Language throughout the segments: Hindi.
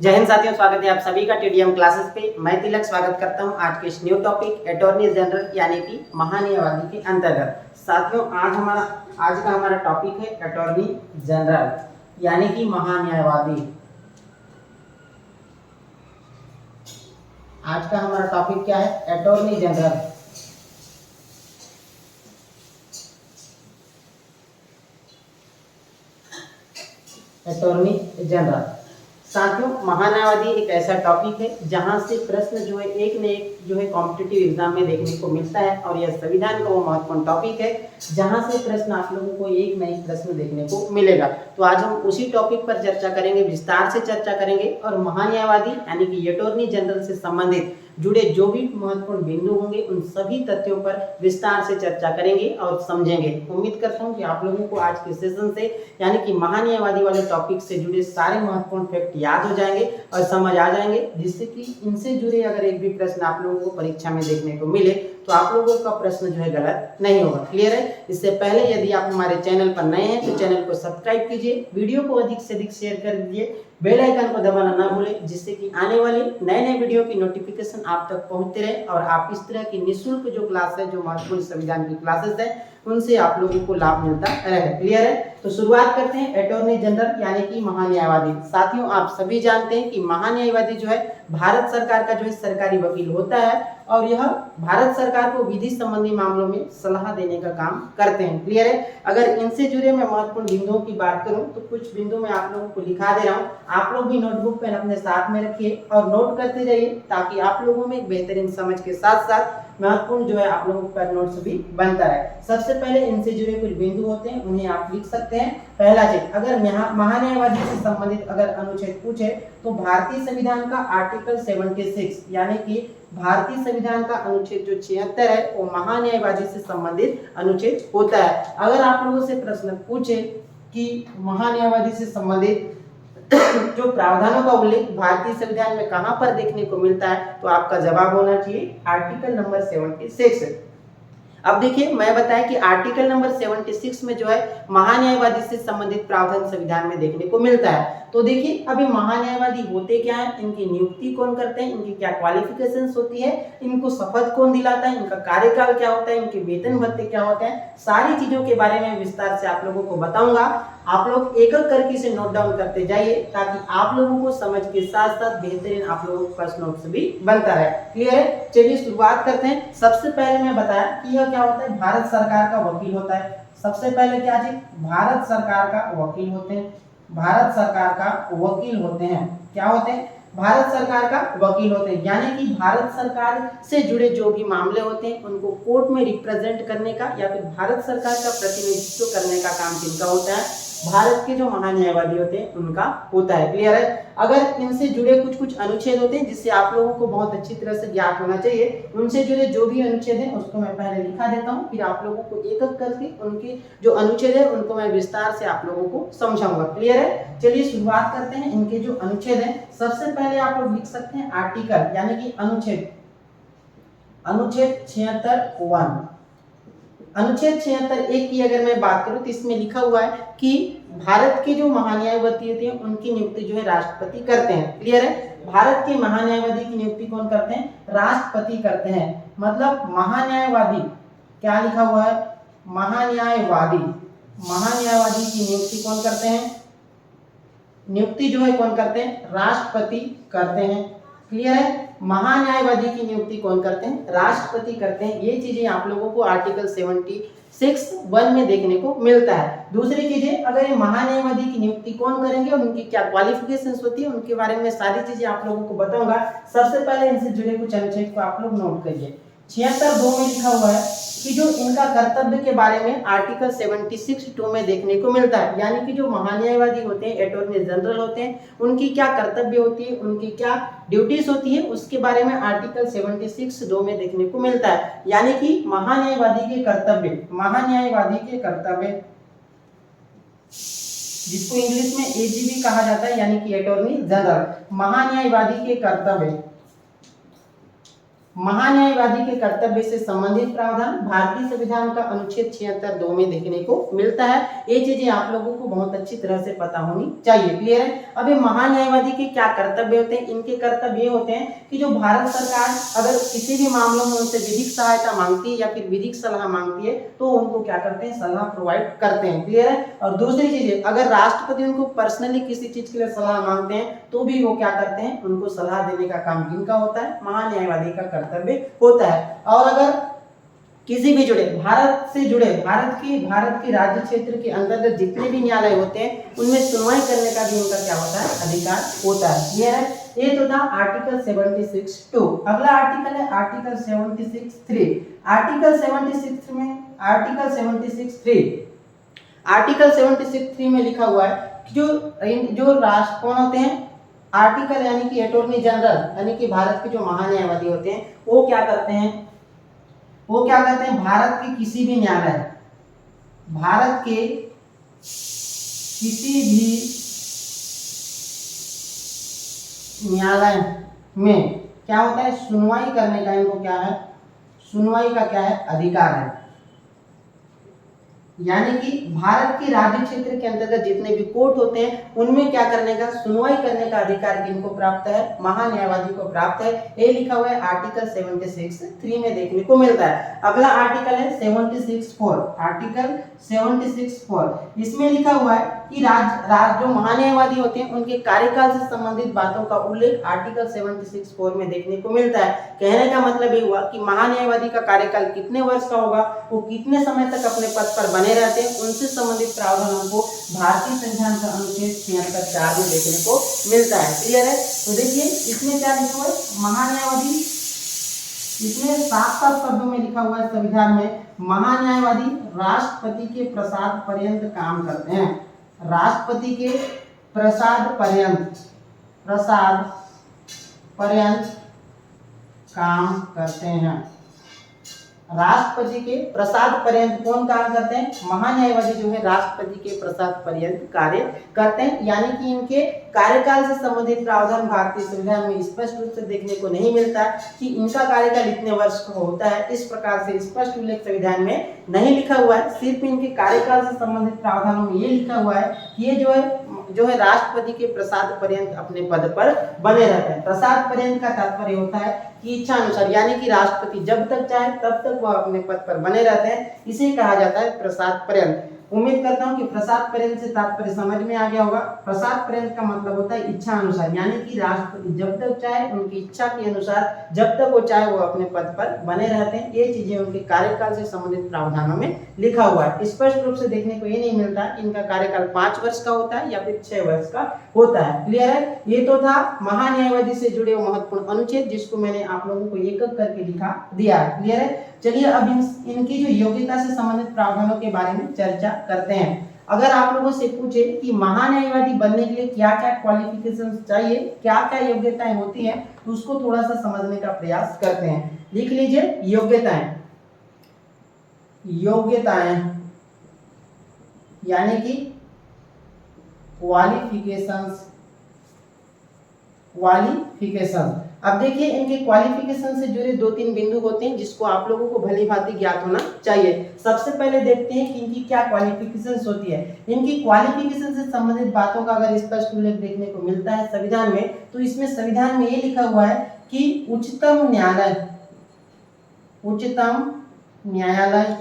जय हिंद साथियों, स्वागत है आप सभी का टीडीएम क्लासेस पे। मैं तिलक स्वागत करता हूं आज के इस न्यू टॉपिक अटॉर्नी जनरल यानी कि महान्यायवादी के अंतर्गत। साथियों आज का हमारा टॉपिक है अटॉर्नी जनरल यानी कि महान्यायवादी। आज का हमारा टॉपिक क्या है? Attorney general. अटॉर्नी जनरल साथियों, महान्यायवादी एक ऐसा टॉपिक है जहां से प्रश्न जो है एक न एक जो है कॉम्पिटिटिव एग्जाम में देखने को मिलता है और यह संविधान का वो महत्वपूर्ण टॉपिक है जहां से प्रश्न आप लोगों को एक न एक प्रश्न देखने को मिलेगा। तो आज हम उसी टॉपिक पर चर्चा करेंगे, विस्तार से चर्चा करेंगे और महान्यायवादी यानी कि अटॉर्नी जनरल से संबंधित जुड़े जो भी महत्वपूर्ण बिंदु होंगे उन सभी तथ्यों पर विस्तार से चर्चा करेंगे और समझेंगे। उम्मीद करता हूं कि आप लोगों को आज के सेशन से यानी कि महान्यायवादी वाले टॉपिक से जुड़े सारे महत्वपूर्ण फैक्ट याद हो जाएंगे और समझ आ जाएंगे, जिससे कि इनसे जुड़े अगर एक भी प्रश्न आप लोगों को परीक्षा में देखने को मिले तो आप लोगों का प्रश्न जो है गलत नहीं होगा। क्लियर है? इससे पहले यदि आप हमारे चैनल पर नए हैं तो चैनल को सब्सक्राइब कीजिए, वीडियो को अधिक से अधिक शेयर कर दीजिए, बेल आइकन को दबाना ना भूलें, जिससे कि आने वाले नए नए वीडियो की नोटिफिकेशन आप तक पहुंचते रहे और आप इस तरह की निःशुल्क जो क्लास है, जो महत्वपूर्ण संविधान की क्लासेस है, उनसे आप लोगों को लाभ मिलता रहे। क्लियर है? तो शुरुआत करते हैं अटॉर्नी जनरल यानी कि महान्यायवादी। साथियों, आप सभी जानते हैं कि महान्यायवादी जो है भारत सरकार का जो है सरकारी वकील होता है और यह भारत सरकार को विधि संबंधी मामलों में सलाह देने का काम करते हैं। क्लियर है? अगर इनसे जुड़े मैं महत्वपूर्ण बिंदुओं की बात करूं तो कुछ बिंदु मैं आप लोगों को लिखा दे रहा हूं, आप लोग भी नोटबुक पेन अपने साथ में रखिए और नोट करते जाइए ताकि आप लोगों में एक बेहतरीन समझ के साथ साथ महत्वपूर्ण जो है आप लोगों का नोट्स भी बनता रहे। सबसे पहले इनसे जुड़े कुछ बिंदु होते हैं, उन्हें आप लिख सकते हैं। पहला चीज, अगर महान्यायवादी से संबंधित अगर अनुच्छेद पूछे तो भारतीय संविधान का आर्टिकल 76 यानी कि भारतीय संविधान का अनुच्छेद जो 76 है वो महान्यायवादी से संबंधित अनुच्छेद होता है। अगर आप लोगों से प्रश्न पूछे कि महान्यायवादी से संबंधित जो प्रावधानों का उल्लेख भारतीय संविधान में कहां पर देखने को मिलता है तो आपका जवाब होना चाहिए आर्टिकल नंबर 76। अब देखिए, मैं बताया कि आर्टिकल नंबर 76 में जो है महान्यायवादी से संबंधित प्रावधान संविधान में देखने को मिलता है। तो देखिए, अभी महान्यायवादी होते क्या है, इनकी नियुक्ति कौन करते हैं, इनकी क्या क्वालिफिकेशंस होती है, इनको शपथ कौन दिलाता है, इनका कार्यकाल क्या होता है, इनके वेतन भत्ते क्या होते हैं, सारी चीजों के बारे में विस्तार से आप लोगों को बताऊंगा। आप लोग एक एक करके इसे नोट डाउन करते जाइए ताकि आप लोगों को समझ के साथ साथ बेहतरीन आप लोगों को फर्स्ट नोट्स भी बनता रहे। क्लियर है? चलिए शुरुआत करते हैं। सबसे पहले मैं बताया कि यह क्या होता है, भारत सरकार का वकील होता है। सबसे पहले क्या चीज, भारत सरकार का वकील होते हैं। भारत सरकार का वकील होते हैं। क्या होते हैं? भारत सरकार का वकील होते हैं, यानी कि भारत सरकार से जुड़े जो भी मामले होते हैं उनको कोर्ट में रिप्रेजेंट करने का या फिर भारत सरकार का प्रतिनिधित्व करने का काम किनका होता है? भारत के जो महान्यायवादी होते हैं उनका होता है। क्लियर है? अगर इनसे जुड़े कुछ कुछ अनुच्छेद होते हैं जिससे आप लोगों को बहुत अच्छी तरह से ज्ञात होना चाहिए, उनसे जुड़े जो भी अनुच्छेद हैं उसको मैं पहले लिखा देता हूं, फिर आप लोगों को एक एक करके उनके जो अनुच्छेद है उनको मैं विस्तार से आप लोगों को समझाऊंगा। क्लियर है? चलिए शुरुआत करते हैं इनके जो अनुच्छेद हैं। सबसे पहले आप लोग लिख सकते हैं आर्टिकल यानी कि अनुच्छेद 76(1). अनुच्छेद 76(1) की अगर मैं बात करूं तो इसमें लिखा हुआ है कि भारत के जो महान्यायवादी होते हैं उनकी नियुक्ति जो है राष्ट्रपति करते हैं। क्लियर है? भारत के महान्यायवादी की नियुक्ति कौन करते हैं? राष्ट्रपति करते हैं। मतलब महान्यायवादी, क्या लिखा हुआ है, महान्यायवादी, महान्यायवादी की नियुक्ति कौन करते हैं? नियुक्ति जो है कौन करते हैं? राष्ट्रपति करते हैं। क्लियर है? महान्यायवादी की नियुक्ति कौन करते हैं? राष्ट्रपति करते हैं। ये चीजें आप लोगों को आर्टिकल 76(1) में देखने को मिलता है। दूसरी चीजें, अगर ये महान्यायवादी की नियुक्ति कौन करेंगे और उनकी क्या क्वालिफिकेशंस होती है उनके बारे में सारी चीजें आप लोगों को बताऊंगा। सबसे पहले इनसे जुड़े कुछ अनुच्छेद को आप लोग नोट करिए। 76(2) में लिखा हुआ है कि जो इनका कर्तव्य के बारे में आर्टिकल 76(2) में देखने को मिलता है, यानी कि जो महान्यायवादी होते हैं, अटॉर्नी जनरल होते हैं, उनकी क्या कर्तव्य होती है, उनकी क्या ड्यूटीज होती है, उसके बारे में आर्टिकल 76(2) में देखने को मिलता है। यानी कि महान्यायवादी के कर्तव्य, महान्यायवादी के कर्तव्य जिसको इंग्लिश में एजीबी कहा जाता है, यानी कि अटॉर्नी जनरल, महान्यायवादी के कर्तव्य, महान्यायवादी के कर्तव्य से संबंधित प्रावधान भारतीय संविधान का अनुच्छेद 76(2) में देखने को मिलता है। ये चीजें आप लोगों को बहुत अच्छी तरह से पता होनी चाहिए। क्लियर है। अब ये महान्यायवादी के क्या कर्तव्य होते हैं? इनके कर्तव्य ये होते हैं कि जो भारत सरकार अगर किसी भी मामलों में उनसे विधिक सहायता मांगती है या फिर विधिक सलाह मांगती है तो उनको क्या करते हैं? सलाह प्रोवाइड करते हैं। क्लियर है। और दूसरी चीज, अगर राष्ट्रपति उनको पर्सनली किसी चीज के लिए सलाह मांगते हैं तो भी वो क्या करते हैं? उनको सलाह देने का काम किनका होता है? महान्यायवादी का कर्तव्य होता है। और अगर किसी भी भारत के राज्य क्षेत्र के अंतर्गत जितने भी न्यायालय होते हैं उनमें सुनवाई करने का भी उनका क्या होता है? अधिकार होता है। क्लियर है। ये तो था आर्टिकल 76(2). अगला आर्टिकल है आर्टिकल 76(3). आर्टिकल 76(3) में लिखा हुआ है कि जो राष्ट्र कौन होते हैं? आर्टिकल यानी कि अटॉर्नी जनरल यानी कि भारत के जो महान्यायवादी होते हैं वो क्या करते हैं? भारत के किसी भी न्यायालय में क्या होता है? सुनवाई करने का इनको क्या है? सुनवाई का क्या है? अधिकार है। यानी कि भारत के राज्य क्षेत्र के अंतर्गत जितने भी कोर्ट होते हैं उनमें क्या करने का? सुनवाई करने का अधिकार किनको प्राप्त है? महान्यायवादी को प्राप्त है। ये लिखा हुआ है आर्टिकल 76(3) में देखने को मिलता है। अगला आर्टिकल है 76(4). आर्टिकल 76(4) इसमें लिखा हुआ है कि जो महान्यायवादी होते हैं उनके कार्यकाल से संबंधित बातों का उल्लेख आर्टिकल 76(4) में देखने को मिलता है। कहने का मतलब ये हुआ कि महान्यायवादी का कार्यकाल कितने वर्ष का होगा, वो कितने समय तक अपने पद पर बने रहते हैं, उनसे संबंधित प्रावधान हमको भारतीय संविधान का अनुच्छेद 76(4) में देखने को मिलता है। क्लियर है। तो देखिए इसमें क्या लिखा हुआ है? महान्यायवादी, इसमें साफ शब्दों में लिखा हुआ है संविधान में, महान्यायवादी राष्ट्रपति के प्रसाद पर्यंत काम करते हैं। राष्ट्रपति के प्रसाद पर्यंत काम करते हैं। राष्ट्रपति के प्रसाद पर्यंत कौन काम करते हैं? महान्यायवादी जो है राष्ट्रपति के प्रसाद पर्यंत कार्य करते हैं। यानी कि इनके कार्यकाल से संबंधित प्रावधान भारतीय संविधान में स्पष्ट रूप से देखने को नहीं मिलता कि इनका कार्यकाल इतने वर्ष का होता है। इस प्रकार से स्पष्ट उल्लेख संविधान में नहीं लिखा हुआ है। सिर्फ इनके कार्यकाल से संबंधित प्रावधानों में ये लिखा हुआ है कि ये जो है राष्ट्रपति के प्रसाद पर्यंत अपने पद पर बने रहते हैं। प्रसाद पर्यंत का तात्पर्य होता है कि इच्छा अनुसार, यानी कि राष्ट्रपति जब तक चाहे तब तक वह अपने पद पर बने रहते हैं। इसे कहा जाता है प्रसाद पर्यंत। उम्मीद करता हूं कि प्रसाद पर्यंत से तात्पर्य समझ में आ गया होगा। प्रसाद पर्यंत का मतलब होता है इच्छा अनुसार, यानी कि राष्ट्रपति जब तक चाहे उनकी इच्छा के अनुसार जब तक वो चाहे वो अपने पद पर बने रहते हैं। ये चीजें उनके कार्यकाल से संबंधित प्रावधानों में लिखा हुआ है। स्पष्ट रूप से देखने को ये नहीं मिलता कि इनका कार्यकाल 5 वर्ष का होता है या फिर 6 वर्ष का होता है। क्लियर है। ये तो था महान्यायवादी से जुड़े महत्वपूर्ण अनुच्छेद जिसको मैंने आप लोगों को एक एक करके लिखा दिया है। क्लियर है। चलिए अब इनकी जो योग्यता से संबंधित प्रावधानों के बारे में चर्चा करते हैं। अगर आप लोगों से पूछे कि महान्यायवादी बनने के लिए क्या क्या क्वालिफिकेशंस चाहिए, क्या क्या योग्यताएं होती हैं, तो उसको थोड़ा सा समझने का प्रयास करते हैं। लिख लीजिए योग्यताएं यानी कि क्वालिफिकेशंस। अब देखिए इनके क्वालिफिकेशन से जुड़े 2-3 बिंदु होते हैं जिसको आप लोगों को भली भांति ज्ञात होना चाहिए। सबसे पहले देखते हैं कि इनकी क्या क्वालिफिकेशंस होती है। इनकी क्वालिफिकेशन से संबंधित बातों का अगर स्पष्ट उल्लेख देखने को मिलता है संविधान में, तो इसमें संविधान में ये लिखा हुआ है कि उच्चतम न्यायालय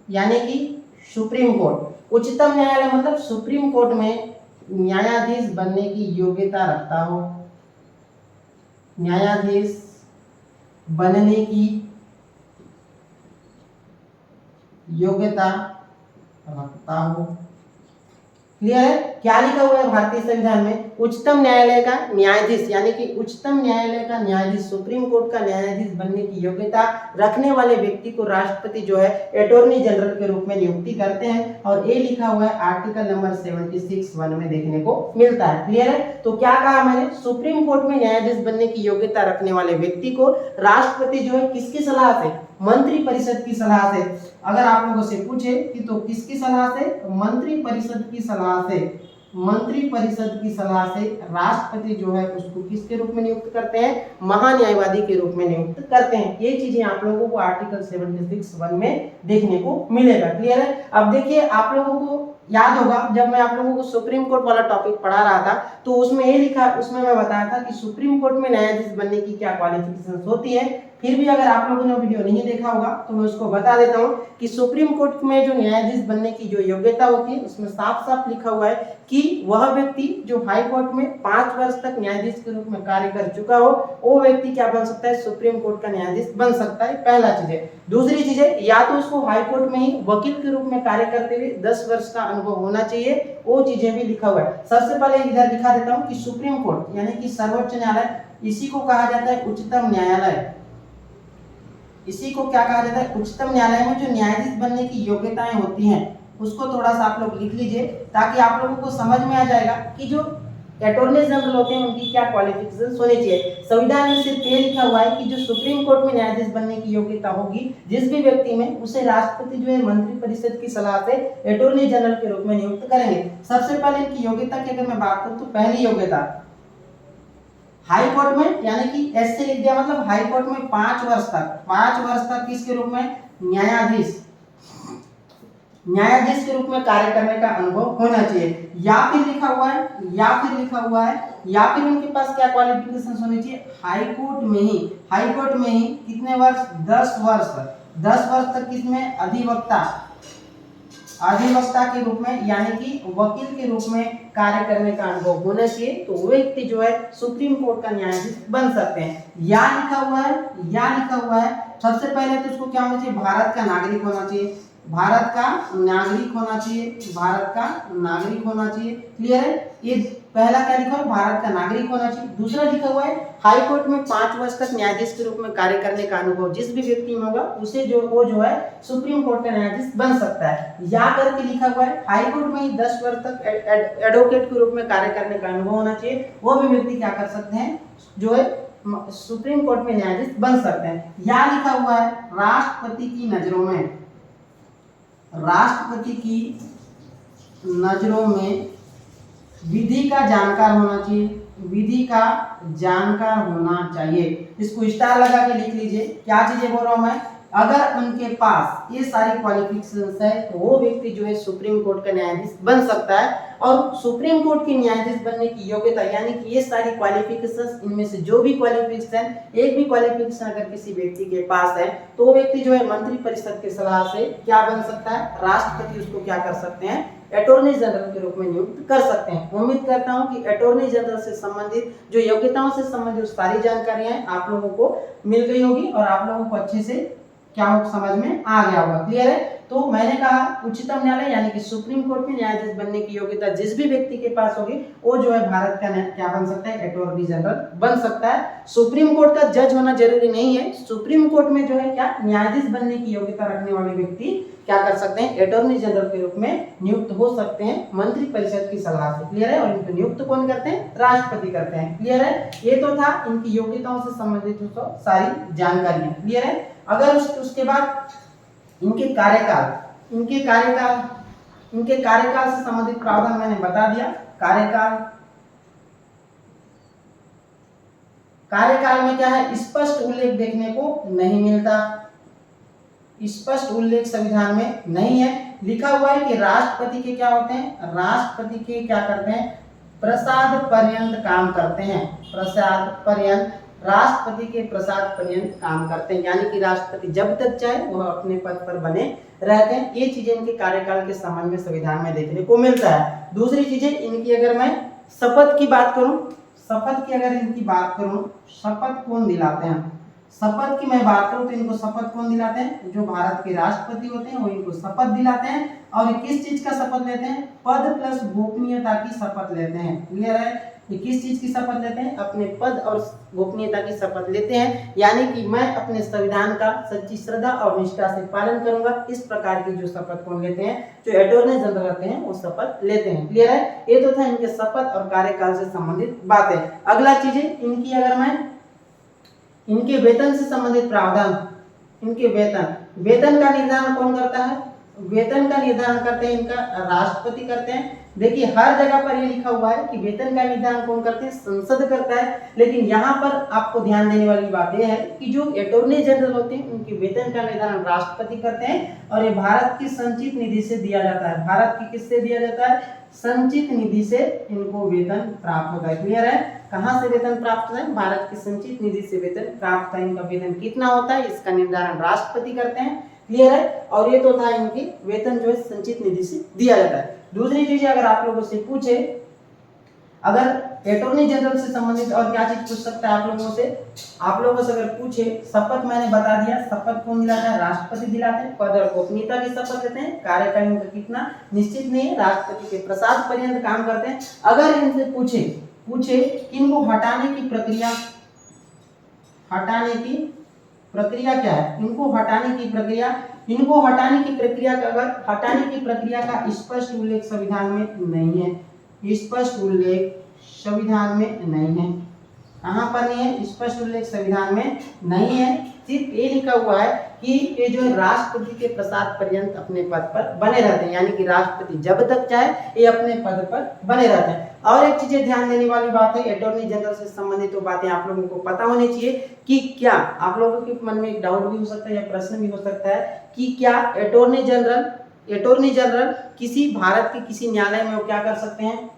यानी कि सुप्रीम कोर्ट। उच्चतम न्यायालय मतलब सुप्रीम कोर्ट में न्यायाधीश बनने की योग्यता रखता हो, न्यायाधीश बनने की योग्यता रखता हो। क्लियर है। क्या लिखा हुआ है भारतीय संविधान में? उच्चतम न्यायालय का न्यायाधीश यानी कि उच्चतम न्यायालय का न्यायाधीश, सुप्रीम कोर्ट का न्यायाधीश बनने की योग्यता रखने वाले व्यक्ति को राष्ट्रपति जो है अटॉर्नी जनरल के रूप में नियुक्ति करते हैं। और ये लिखा हुआ है आर्टिकल नंबर 76(1) में देखने को मिलता है। क्लियर है। तो क्या कहा मैंने? सुप्रीम कोर्ट में न्यायाधीश बनने की योग्यता रखने वाले व्यक्ति को राष्ट्रपति जो है किसकी सलाह से? मंत्री परिषद की सलाह से। अगर आप लोगों से पूछे कि तो किसकी सलाह से? मंत्री परिषद की सलाह से। मंत्री परिषद की सलाह से राष्ट्रपति जो है उसको किसके रूप में नियुक्त करते हैं, महान्यायवादी के रूप में नियुक्त करते हैं। ये चीजें आप लोगों को आर्टिकल 76(1) में देखने को मिलेगा। क्लियर है। अब देखिए आप लोगों को याद होगा जब मैं आप लोगों को सुप्रीम कोर्ट वाला टॉपिक पढ़ा रहा था तो उसमें ये लिखा, उसमें मैं बताया था कि सुप्रीम कोर्ट में न्यायाधीश बनने की क्या क्वालिफिकेशंस होती है। फिर भी अगर आप लोगों ने वीडियो नहीं देखा होगा तो मैं उसको बता देता हूँ कि सुप्रीम कोर्ट में जो न्यायाधीश बनने की जो योग्यता होती है उसमें साफ साफ लिखा हुआ है कि वह व्यक्ति जो हाई कोर्ट में 5 वर्ष तक न्यायाधीश के रूप में कार्य कर चुका हो वो व्यक्ति क्या बन सकता है, सुप्रीम कोर्ट का न्यायाधीश बन सकता है। पहला चीज है। दूसरी चीज है, या तो उसको हाई कोर्ट में ही वकील के रूप में कार्य करते हुए 10 वर्ष का अनुभव होना चाहिए, वो चीजें भी लिखा हुआ है। सबसे पहले इधर दिखा देता हूँ कि सुप्रीम कोर्ट यानी कि सर्वोच्च न्यायालय, इसी को कहा जाता है उच्चतम न्यायालय। इसी को क्या कहा जाता है, उच्चतम न्यायालय में जो न्यायाधीश बनने की योग्यताएं होती हैं उसको थोड़ा सा आप लोग लिख लीजिए ताकि आप लोगों को समझ में आ जाएगा कि जो अटॉर्नी जनरल होते हैं उनकी क्या क्वालिफिकेशंस होनी चाहिए। संविधान में सिर्फ ये लिखा हुआ है कि जो सुप्रीम कोर्ट में न्यायाधीश बनने की योग्यता होगी जिस भी व्यक्ति में, उसे राष्ट्रपति जो है मंत्री परिषद की सलाह से अटॉर्नी जनरल के रूप में नियुक्त करेंगे। सबसे पहले इनकी योग्यता की अगर मैं बात करूं तो पहली योग्यता हाई कोर्ट में, यानी कि एस से लिख दिया मतलब हाई कोर्ट में 5 वर्ष तक किसके रूप में, न्यायाधीश के रूप में कार्य करने का अनुभव होना चाहिए। या फिर लिखा हुआ है या फिर उनके पास क्या क्वालिफिकेशन होनी चाहिए, हाई कोर्ट में ही कितने वर्ष, 10 वर्ष तक किसमें, अधिवक्ता के रूप में यानी कि वकील के रूप में कार्य करने का अनुभव होना चाहिए। तो वो व्यक्ति जो है सुप्रीम कोर्ट का न्यायाधीश बन सकते हैं। या लिखा हुआ है सबसे पहले तो उसको क्या होना चाहिए, भारत का नागरिक होना चाहिए। क्लियर है। ये पहला क्या लिखा है, भारत का नागरिक होना चाहिए। दूसरा लिखा हुआ है हाई कोर्ट में 5 वर्ष तक न्यायाधीश के रूप में कार्य करने का अनुभव जिस भी व्यक्ति में होगा उसे वो जो है सुप्रीम कोर्ट का न्यायाधीश बन सकता है। या करके लिखा हुआ है हाई कोर्ट में ही 10 वर्ष तक एडवोकेट के रूप में कार्य करने का अनुभव होना चाहिए। वो भी व्यक्ति क्या कर सकते हैं, जो है सुप्रीम कोर्ट में न्यायाधीश बन सकते हैं। या लिखा हुआ है राष्ट्रपति की नजरों में विधि का जानकार होना चाहिए। इसको स्टार लगा के लिख लीजिए। क्या चीजें बोल रहा हूं मैं, अगर उनके पास ये सारी क्वालिफिकेशंस है तो वो व्यक्ति जो है सुप्रीम कोर्ट का न्यायाधीश बन सकता है। और सुप्रीम कोर्ट के न्यायाधीश बनने की योग्यता यानी कि ये सारी क्वालिफिकेशंस, इनमें से जो भी क्वालिफिकेशन, एक भी क्वालिफिकेशन अगर किसी व्यक्ति के पास है तो वो व्यक्ति जो है मंत्री परिषद की सलाह से क्या बन सकता है, राष्ट्रपति उसको क्या कर सकते हैं, अटॉर्नी जनरल के रूप में नियुक्त कर सकते हैं। उम्मीद करता हूं कि अटॉर्नी जनरल से संबंधित जो योग्यताओं से संबंधित सारी जानकारियां आप लोगों को मिल गई होगी और आप लोगों को अच्छे से क्या समझ में आ गया होगा। क्लियर है। तो मैंने कहा उच्चतम न्यायालय यानी कि सुप्रीम कोर्ट में न्यायाधीश बनने की योग्यता जिस भी व्यक्ति के पास होगी वो जो है भारत का क्या बन सकता है, अटॉर्नी जनरल बन सकता है। सुप्रीम कोर्ट का जज होना जरूरी नहीं है। सुप्रीम कोर्ट में जो है क्या न्यायाधीश बनने की योग्यता रखने वाले व्यक्ति क्या कर सकते हैं, अटॉर्नी जनरल के रूप में नियुक्त हो सकते हैं मंत्री परिषद की सलाह से। क्लियर है। और इनको नियुक्त कौन करते हैं, राष्ट्रपति करते हैं। क्लियर है। ये तो था इनकी योग्यताओं से संबंधित सारी जानकारियां। क्लियर है। अगर उसके बाद इनके कार्यकाल से संबंधित प्रावधान मैंने बता दिया। कार्यकाल में क्या है, स्पष्ट उल्लेख देखने को नहीं मिलता, स्पष्ट उल्लेख संविधान में नहीं है। लिखा हुआ है कि राष्ट्रपति के क्या होते हैं, राष्ट्रपति के क्या करते हैं, प्रसाद पर्यंत काम करते हैं। राष्ट्रपति के प्रसाद पर्यंत काम करते हैं यानी कि राष्ट्रपति जब तक चाहे वह अपने पद पर बने रहते हैं। ये चीजें इनके कार्यकाल के संबंध में संविधान में देखने को मिलता है। दूसरी चीजें इनकी अगर मैं शपथ की बात करूं, शपथ कौन दिलाते हैं, शपथ की मैं बात करूं तो इनको शपथ कौन दिलाते हैं, जो भारत के राष्ट्रपति होते हैं वो इनको शपथ दिलाते हैं। और किस चीज का शपथ लेते हैं, पद प्लस गोपनीयता की शपथ लेते हैं। क्लियर है। ये किस चीज की शपथ लेते हैं, अपने पद और गोपनीयता की शपथ लेते हैं यानी कि मैं अपने संविधान का सच्ची श्रद्धा और निष्ठा से पालन करूंगा। इस प्रकार की जो शपथ कौन लेते हैं, जो अटॉर्नी जनरल रहते हैं वो शपथ लेते हैं। क्लियर है। ये तो था इनके शपथ और कार्यकाल से संबंधित बातें। अगला चीजें इनकी अगर मैं इनके वेतन से संबंधित प्रावधान, इनके वेतन का निर्धारण कौन करता है, वेतन का निर्धारण करते हैं इनका राष्ट्रपति करते हैं। देखिए हर जगह पर ये लिखा हुआ है कि वेतन का निर्धारण कौन करते हैं, संसद करता है, लेकिन यहाँ पर आपको ध्यान देने वाली बात यह है कि जो अटॉर्नी जनरल होते हैं उनके वेतन का निर्धारण राष्ट्रपति करते हैं और ये भारत की संचित निधि से दिया जाता है। भारत की किससे दिया जाता है, संचित निधि से इनको वेतन प्राप्त होता है। क्लियर है, कहां से वेतन प्राप्त होता है, भारत की संचित निधि से वेतन प्राप्त होता है। इनका वेतन कितना होता है इसका निर्धारण राष्ट्रपति करते हैं। क्लियर है, और ये तो था इनकी वेतन जो है संचित निधि से दिया जाता है। दूसरी चीज अगर आप लोगों से पूछे, अगर अटॉर्नी जनरल से संबंधित और क्या चीज पूछ सकता है आप लोगों से अगर पूछे, शपथ मैंने बता दिया, शपथ कौन दिलाता है, राष्ट्रपति दिलाते हैं। पद और गोपनीयता की शपथ लेते हैं, कार्यकाल इनका कितना निश्चित नहीं है, राष्ट्रपति के प्रसाद पर्यंत काम करते हैं। अगर इनसे पूछे इनको हटाने की प्रक्रिया क्या है, इनको हटाने की प्रक्रिया का स्पष्ट उल्लेख संविधान में नहीं है, स्पष्ट उल्लेख संविधान में नहीं है। कहां पर नहीं है, स्पष्ट उल्लेख संविधान में नहीं है। सिर्फ ये लिखा हुआ है कि ये जो राष्ट्रपति के प्रसाद पर्यंत अपने पद पर बने रहते हैं, यानी कि राष्ट्रपति जब तक चाहे ये अपने पद पर बने रहते हैं। और एक चीज ध्यान देने वाली बात है, अटॉर्नी जनरल से संबंधित तो बातें आप लोगों को पता होनी चाहिए कि क्या आप लोगों के मन में एक डाउट भी हो सकता है या प्रश्न भी हो सकता है कि क्या अटॉर्नी जनरल किसी भारत के किसी न्यायालय में वो क्या कर सकते हैं,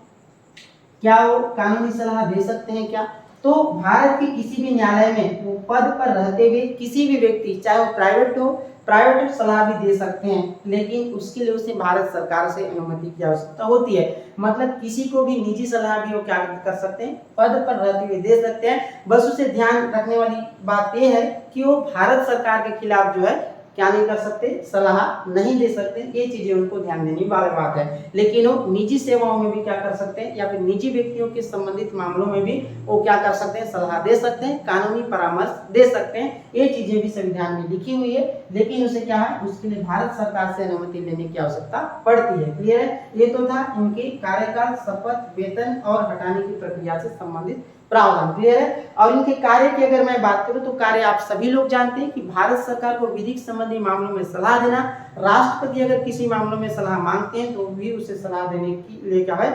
क्या वो कानूनी सलाह दे सकते हैं क्या? तो भारत के किसी भी न्यायालय में वो पद पर रहते हुए किसी भी व्यक्ति, चाहे वो प्राइवेट सलाह भी दे सकते हैं, लेकिन उसके लिए उसे भारत सरकार से अनुमति की आवश्यकता होती है। मतलब किसी को भी निजी सलाह भी वो क्या कर सकते हैं, पद पर रहते हुए दे सकते हैं। बस उसे ध्यान रखने वाली बात यह है कि वो भारत सरकार के खिलाफ जो है क्या नहीं कर सकते, सलाह नहीं दे सकते। ये चीजें उनको ध्यान देने वाली बात है। लेकिन वो निजी सेवाओं में भी क्या कर सकते हैं, या फिर निजी व्यक्तियों के संबंधित मामलों में भी वो क्या कर सकते हैं, सलाह दे सकते हैं, कानूनी परामर्श दे सकते हैं। ये चीजें भी संविधान में लिखी हुई है, लेकिन उसे क्या है, उसके लिए भारत सरकार से अनुमति लेने की आवश्यकता पड़ती है। क्लियर है, ये तो था इनके कार्यकाल, शपथ, वेतन और हटाने की प्रक्रिया से संबंधित प्रावधान। क्लियर है, और इनके कार्य की अगर मैं बात करूं तो कार्य आप सभी लोग जानते हैं कि भारत सरकार को विधिक संबंधी मामलों में सलाह देना, राष्ट्रपति अगर किसी मामलों में सलाह मांगते हैं तो भी उसे सलाह देने की लिए क्या है,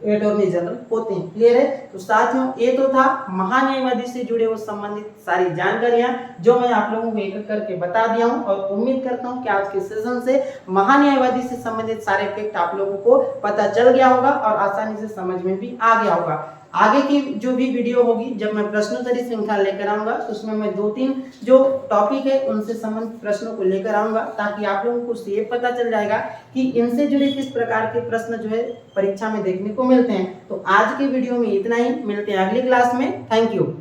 अटॉर्नी जनरल होते हैं। क्लियर है, तो साथियों ये तो था महान्यायवादी से जुड़े हुए संबंधित सारी जानकारियां जो मैं आप लोगों को एक करके बता दिया हूं, और उम्मीद करता हूं कि आज के सेशन से महान्यायवादी से संबंधित सारे फैक्ट आप लोगों को पता चल गया होगा और आसानी से समझ में भी आ गया होगा। आगे की जो भी वीडियो होगी, जब मैं प्रश्नोत्तरी श्रृंखला लेकर आऊंगा तो उसमें मैं 2-3 जो टॉपिक है उनसे संबंधित प्रश्नों को लेकर आऊंगा, ताकि आप लोगों को ये पता चल जाएगा कि इनसे जुड़े किस प्रकार के प्रश्न जो है परीक्षा में देखने को मिलते हैं। तो आज के वीडियो में इतना ही, मिलते हैं अगली क्लास में। Thank you.